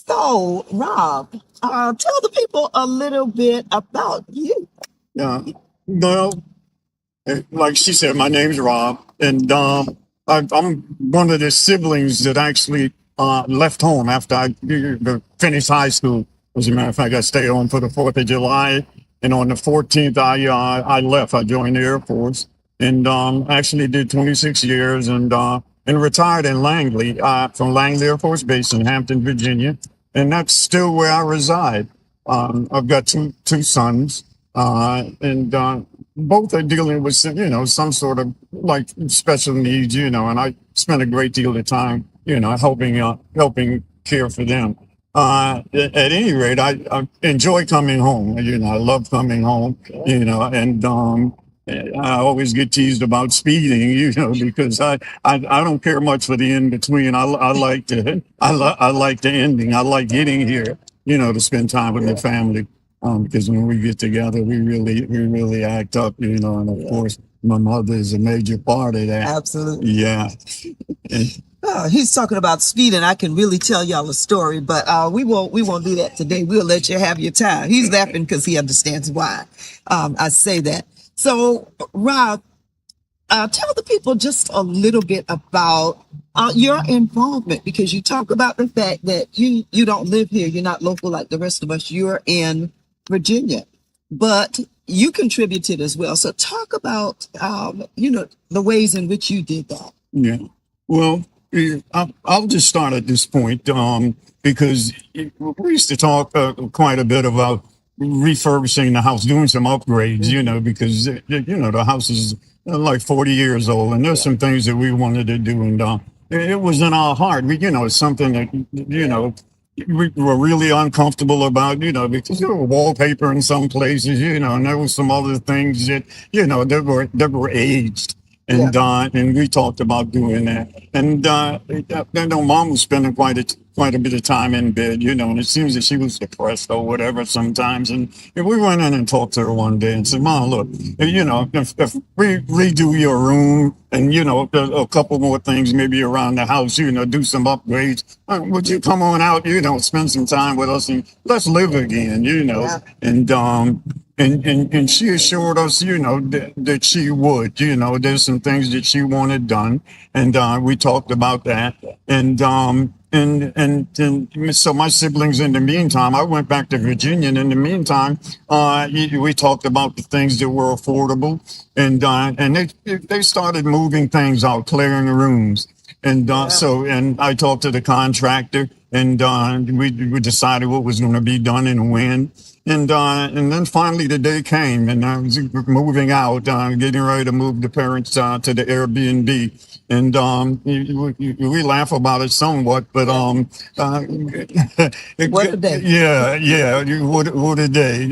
So, Rob, tell the people a little bit about you. Yeah. Well, like she said, my name's Rob, and I'm one of the siblings that actually left home after I finished high school. As a matter of fact, I stayed on for the 4th of July, and on the 14th, I left. I joined the Air Force, and actually did 26 years, and retired in Langley from Langley Air Force Base in Hampton, Virginia, and that's still where I reside. I've got two sons, and both are dealing with some sort of like special needs, and I spend a great deal of time, helping care for them. At any rate, I enjoy coming home. I love coming home. And I always get teased about speeding, because I don't care much for the in between. I like I like the ending. I like getting here, to spend time with the family. Because when we get together, we really act up, and of course, my mother is a major part of that. Absolutely. Yeah. He's talking about speed, and I can really tell y'all a story, but we won't do that today. We'll let you have your time. He's laughing because he understands why I say that. So, Rob, tell the people just a little bit about your involvement, because you talk about the fact that you don't live here. You're not local like the rest of us. You're in Virginia, but you contributed as well. So talk about the ways in which you did that. Yeah. Well, I'll just start at this point, because we used to talk quite a bit about refurbishing the house, doing some upgrades, because the house is like 40 years old, and there's some things that we wanted to do, and it was in our heart. It's something that we were really uncomfortable about, because there were wallpaper in some places, and there were some other things that that were aged. And we talked about doing that. And I know Mom was spending quite a bit of time in bed, and it seems that she was depressed or whatever sometimes. And we went in and talked to her one day and said, Mom, look, if we redo your room and a couple more things maybe around the house, do some upgrades, would you come on out, spend some time with us and let's live again, Yeah. And she assured us, that she would, there's some things that she wanted done. And we talked about that. And so my siblings, in the meantime, I went back to Virginia. And in the meantime, we talked about the things that were affordable. And they started moving things out, clearing rooms. And and I talked to the contractor, and we decided what was going to be done and when. And then finally the day came, and I was moving out, getting ready to move the parents to the Airbnb. And we laugh about it somewhat, but What a day. yeah, what a day,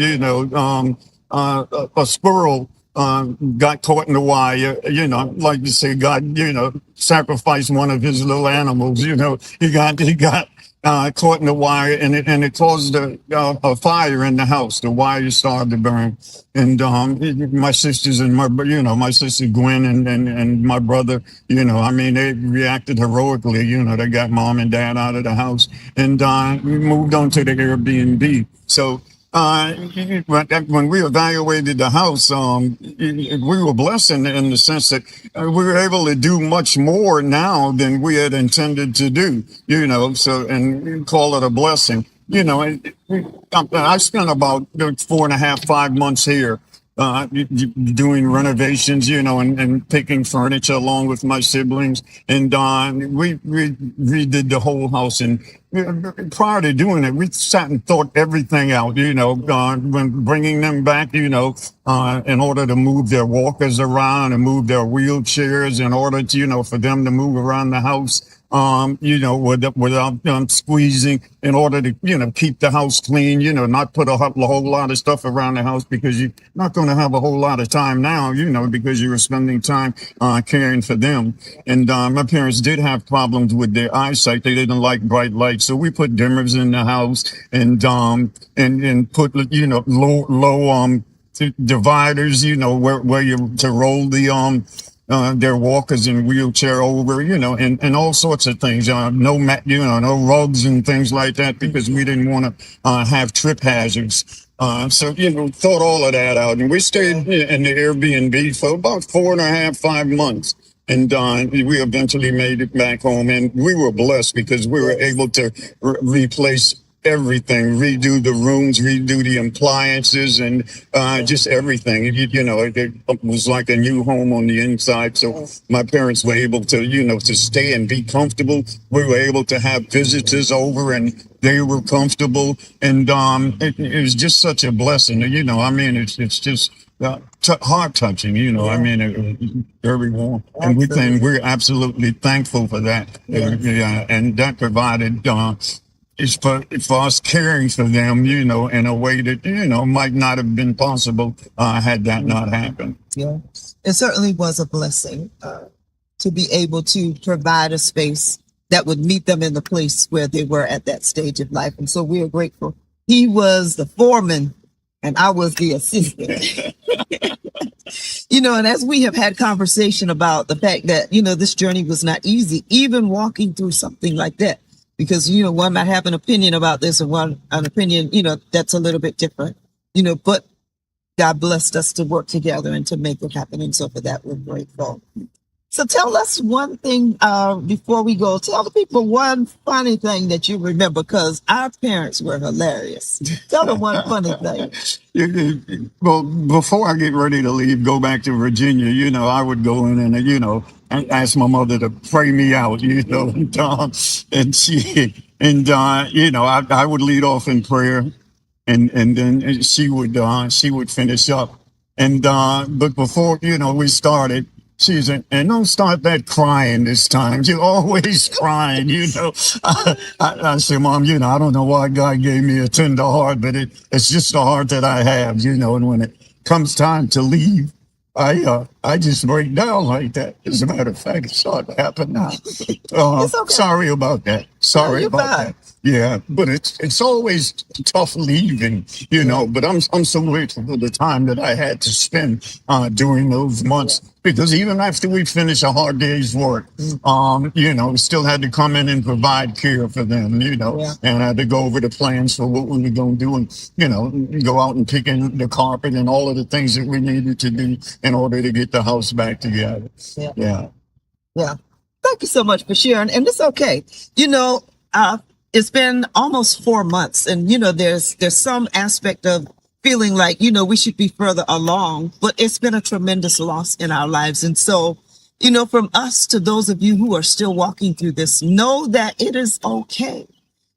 a squirrel got caught in the wire, like to say God, sacrificed one of his little animals, he got caught in the wire, and it caused a fire in the house. The wire started to burn, and my sisters and my sister Gwen and my brother, they reacted heroically. They got Mom and Dad out of the house, and we moved on to the Airbnb. So. When we evaluated the house, we were blessed in the sense that we were able to do much more now than we had intended to do, so, and we call it a blessing. I spent about 4.5, 5 months here, doing renovations, and picking furniture along with my siblings. And we redid the whole house. And prior to doing it, we sat and thought everything out, when bringing them back, in order to move their walkers around and move their wheelchairs in order to, for them to move around the house. Without squeezing, in order to, keep the house clean, not put a whole lot of stuff around the house, because you're not going to have a whole lot of time now, because you were spending time caring for them. And my parents did have problems with their eyesight. They didn't like bright lights. So we put dimmers in the house, and put, low dividers, where you to roll their walkers and wheelchair over, and all sorts of things. No rugs and things like that because we didn't want to have trip hazards. So, thought all of that out. And we stayed in the Airbnb for about 4.5, 5 months. And we eventually made it back home. And we were blessed because we were able to replace everything, redo the rooms, redo the appliances, and just everything. It was like a new home on the inside. So my parents were able to, to stay and be comfortable. We were able to have visitors over, and they were comfortable. And it was just such a blessing. It's just heart touching. It was very warm, and we're absolutely thankful for that. And that provided. Is for us caring for them, in a way that, might not have been possible had that not happened. Yeah, it certainly was a blessing to be able to provide a space that would meet them in the place where they were at that stage of life. And so we are grateful. He was the foreman and I was the assistant. And as we have had conversation about the fact that, this journey was not easy, even walking through something like that. Because, one might have an opinion about this and an opinion, that's a little bit different, but God blessed us to work together and to make it happen. And so for that, we're grateful. So tell us one thing before we go. Tell the people one funny thing that you remember, because our parents were hilarious. Tell them one funny thing. Well, before I get ready to leave, go back to Virginia, I would go in and, and ask my mother to pray me out, and I would lead off in prayer, and then she would finish up. And but before we started, she said, and don't start that crying this time. You're always crying, I said, Mom, I don't know why God gave me a tender heart, but it's just the heart that I have, and when it comes time to leave, I just break down like that. As a matter of fact, it's starting to happen now. It's okay. Sorry about that. Sorry about that. Yeah, but it's always tough leaving, But I'm so grateful for the time that I had to spend during those months, because even after we finished a hard day's work, we still had to come in and provide care for them, and I had to go over the plans for what we were going to do, and go out and pick in the carpet and all of the things that we needed to do in order to get the house back together. Yeah. Thank you so much for sharing, and it's okay. It's been almost 4 months, and there's some aspect of feeling like we should be further along, but it's been a tremendous loss in our lives. And so from us to those of you who are still walking through this, know that it is okay.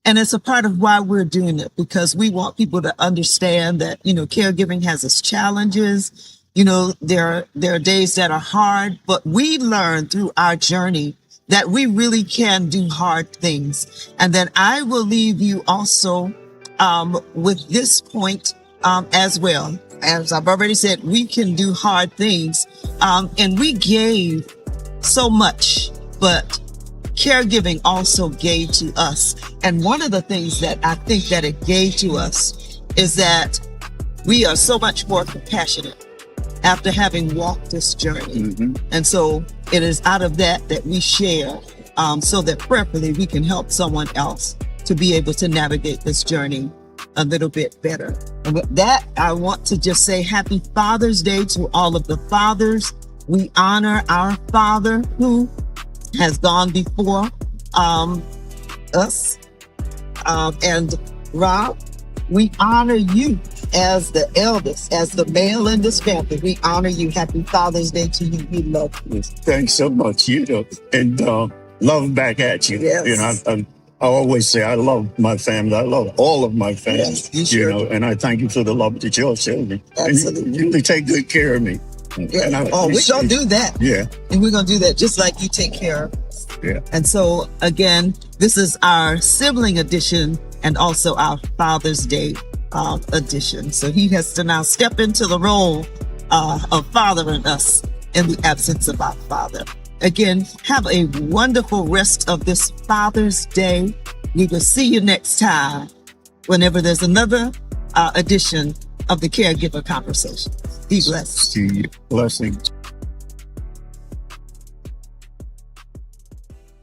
And it's a part of why we're doing it, because we want people to understand that caregiving has its challenges. There are days that are hard, but we learn through our journey that we really can do hard things. And then I will leave you also with this point as well. As I've already said, we can do hard things. And we gave so much, but caregiving also gave to us. And one of the things that I think that it gave to us is that we are so much more compassionate after having walked this journey. Mm-hmm. And so it is out of that we share, so that prayerfully we can help someone else to be able to navigate this journey a little bit better. And with that, I want to just say Happy Father's Day to all of the fathers. We honor our father who has gone before us. And Rob, we honor you as the eldest, as the male in this family. We honor you. Happy Father's Day to you. We love you. Thanks so much, and love back at you. Yes. I always say I love my family. I love all of my family. Yes, you sure do. And I thank you for the love that y'all show me. Absolutely. And you take good care of me. Yeah. We're going to do that. Yeah. And we're going to do that just like you take care of us. Yeah. And so, again, this is our sibling edition and also our Father's Day edition. So he has to now step into the role of fathering us in the absence of our father. Again, have a wonderful rest of this Father's Day. We will see you next time whenever there's another edition of the Caregiver Conversation. Be blessed. See you. Blessings.